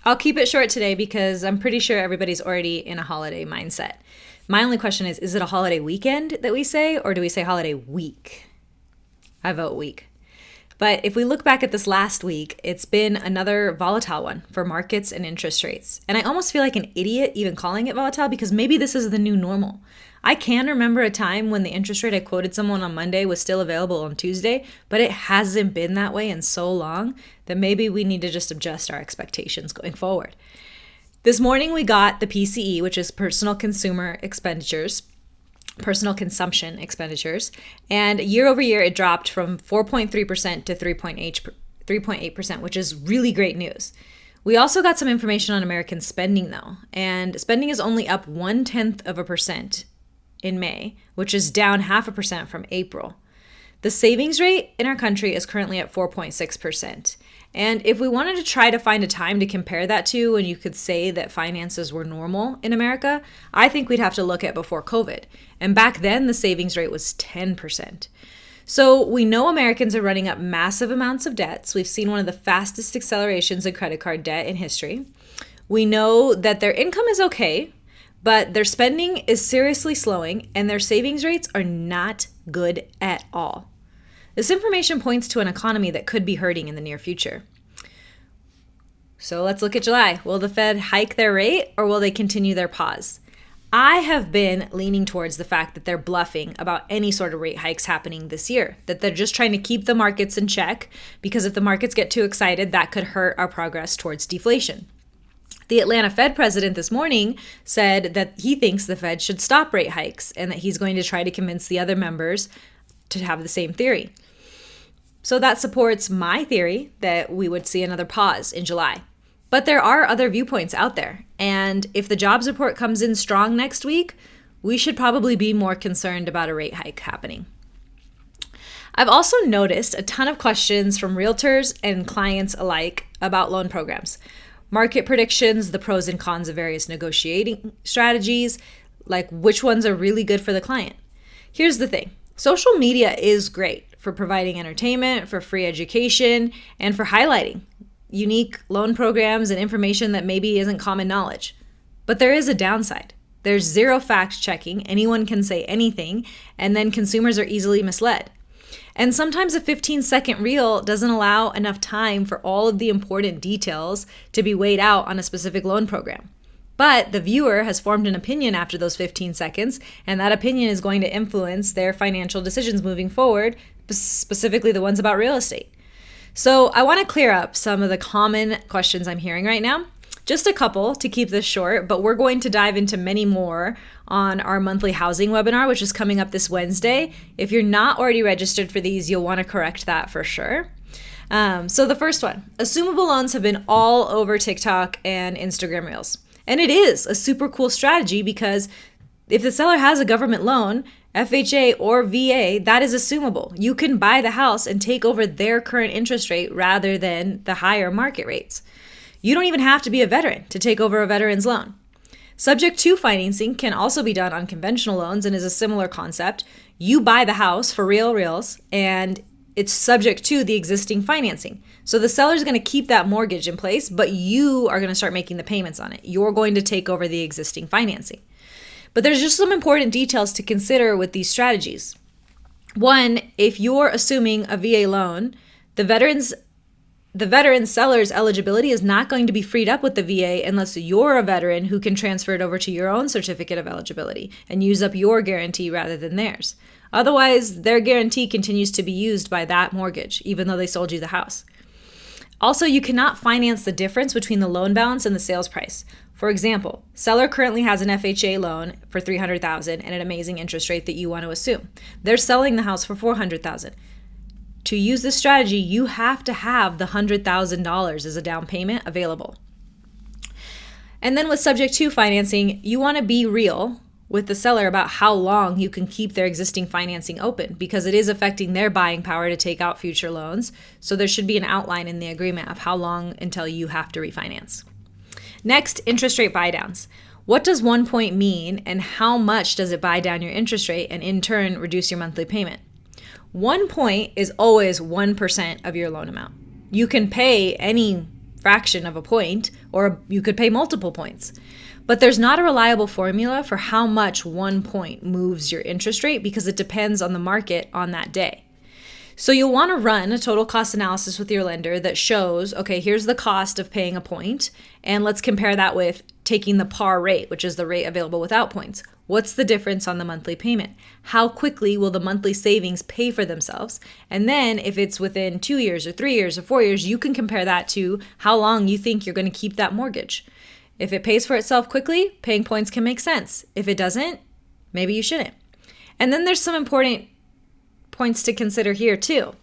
I'll keep it short today because I'm pretty sure everybody's already in a holiday mindset. My only question is it a holiday weekend that we say, or do we say holiday week? I vote week. But if we look back at this last week, it's been another volatile one for markets and interest rates. And I almost feel like an idiot even calling it volatile because maybe this is the new normal. I can remember a time when the interest rate I quoted someone on Monday was still available on Tuesday, but it hasn't been that way in so long that maybe we need to just adjust our expectations going forward. This morning we got the PCE, which is personal consumption expenditures, and year over year it dropped from 4.3% to 3.8%, which is really great news. We also got some information on American spending though, and spending is only up 0.1% in May, which is down 0.5% from April. The savings rate in our country is currently at 4.6%. And if we wanted to try to find a time to compare that to when you could say that finances were normal in America, I think we'd have to look at before COVID. And back then, the savings rate was 10%. So we know Americans are running up massive amounts of debts. We've seen one of the fastest accelerations in credit card debt in history. We know that their income is okay, but their spending is seriously slowing and their savings rates are not good at all. This information points to an economy that could be hurting in the near future. So let's look at July. Will the Fed hike their rate or will they continue their pause? I have been leaning towards the fact that they're bluffing about any sort of rate hikes happening this year, that they're just trying to keep the markets in check because if the markets get too excited, that could hurt our progress towards deflation. The Atlanta Fed president this morning said that he thinks the Fed should stop rate hikes and that he's going to try to convince the other members to have the same theory. So that supports my theory that we would see another pause in July. But there are other viewpoints out there. And if the jobs report comes in strong next week, we should probably be more concerned about a rate hike happening. I've also noticed a ton of questions from realtors and clients alike about loan programs. Market predictions, the pros and cons of various negotiating strategies, like which ones are really good for the client. Here's the thing. Social media is great for providing entertainment, for free education, and for highlighting unique loan programs and information that maybe isn't common knowledge. But there is a downside. There's zero fact checking. Anyone can say anything, and then consumers are easily misled. And sometimes a 15-second reel doesn't allow enough time for all of the important details to be weighed out on a specific loan program. But the viewer has formed an opinion after those 15 seconds, and that opinion is going to influence their financial decisions moving forward, specifically the ones about real estate. So I want to clear up some of the common questions I'm hearing right now. Just a couple to keep this short, but we're going to dive into many more on our monthly housing webinar, which is coming up this Wednesday. If you're not already registered for these, you'll want to correct that for sure. So the first one, assumable loans have been all over TikTok and Instagram Reels. And it is a super cool strategy because if the seller has a government loan, FHA or VA, that is assumable. You can buy the house and take over their current interest rate rather than the higher market rates. You don't even have to be a veteran to take over a veteran's loan. Subject to financing can also be done on conventional loans and is a similar concept. You buy the house for reals, and it's subject to the existing financing. So the seller is going to keep that mortgage in place, but you are going to start making the payments on it. You're going to take over the existing financing. But there's just some important details to consider with these strategies. One, if you're assuming a VA loan, the veteran seller's eligibility is not going to be freed up with the VA unless you're a veteran who can transfer it over to your own certificate of eligibility and use up your guarantee rather than theirs. Otherwise, their guarantee continues to be used by that mortgage, even though they sold you the house. Also, you cannot finance the difference between the loan balance and the sales price. For example, seller currently has an FHA loan for $300,000 and an amazing interest rate that you want to assume. They're selling the house for $400,000. To use this strategy, you have to have the $100,000 as a down payment available. And then with subject to financing, you want to be real with the seller about how long you can keep their existing financing open because it is affecting their buying power to take out future loans. So there should be an outline in the agreement of how long until you have to refinance. Next, interest rate buy downs. What does 1 point mean and how much does it buy down your interest rate and in turn reduce your monthly payment? 1 point is always 1% of your loan amount. You can pay any fraction of a point or you could pay multiple points. But there's not a reliable formula for how much 1 point moves your interest rate because it depends on the market on that day. So you'll want to run a total cost analysis with your lender that shows, okay, here's the cost of paying a point, and let's compare that with taking the par rate, which is the rate available without points. What's the difference on the monthly payment? How quickly will the monthly savings pay for themselves? And then if it's within 2 years or 3 years or 4 years, you can compare that to how long you think you're going to keep that mortgage. If it pays for itself quickly, paying points can make sense. If it doesn't, maybe you shouldn't. And then there's some important points to consider here too.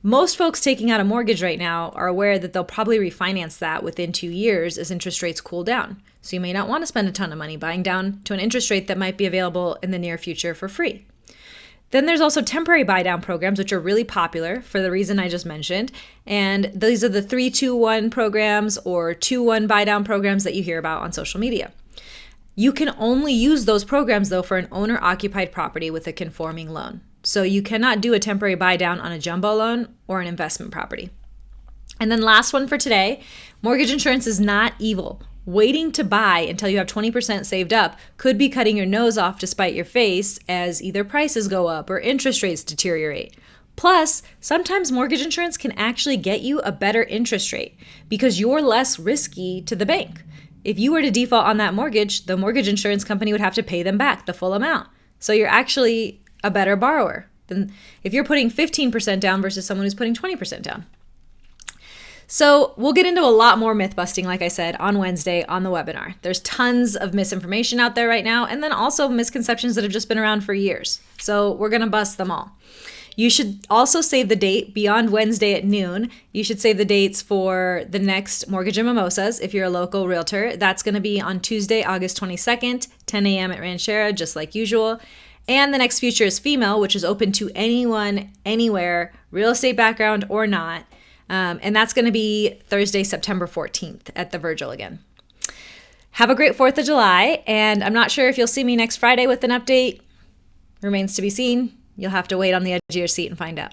Most folks taking out a mortgage right now are aware that they'll probably refinance that within 2 years as interest rates cool down. So you may not want to spend a ton of money buying down to an interest rate that might be available in the near future for free. Then there's also temporary buy down programs, which are really popular for the reason I just mentioned. And these are the 3-2-1 programs or 2-1 buy down programs that you hear about on social media. You can only use those programs though for an owner occupied property with a conforming loan. So you cannot do a temporary buy down on a jumbo loan or an investment property. And then last one for today, mortgage insurance is not evil. Waiting to buy until you have 20% saved up could be cutting your nose off to spite your face as either prices go up or interest rates deteriorate. Plus, sometimes mortgage insurance can actually get you a better interest rate because you're less risky to the bank. If you were to default on that mortgage, the mortgage insurance company would have to pay them back the full amount. So you're actually a better borrower than if you're putting 15% down versus someone who's putting 20% down. So we'll get into a lot more myth busting, like I said, on Wednesday on the webinar. There's tons of misinformation out there right now, and then also misconceptions that have just been around for years. So we're going to bust them all. You should also save the date beyond Wednesday at noon. You should save the dates for the next Mortgage and Mimosas if you're a local realtor. That's going to be on Tuesday, August 22nd, 10 a.m. at Ranchera, just like usual. And the next Future is Female, which is open to anyone, anywhere, real estate background or not. And that's going to be Thursday, September 14th at the Virgil again. Have a great 4th of July. And I'm not sure if you'll see me next Friday with an update. Remains to be seen. You'll have to wait on the edge of your seat and find out.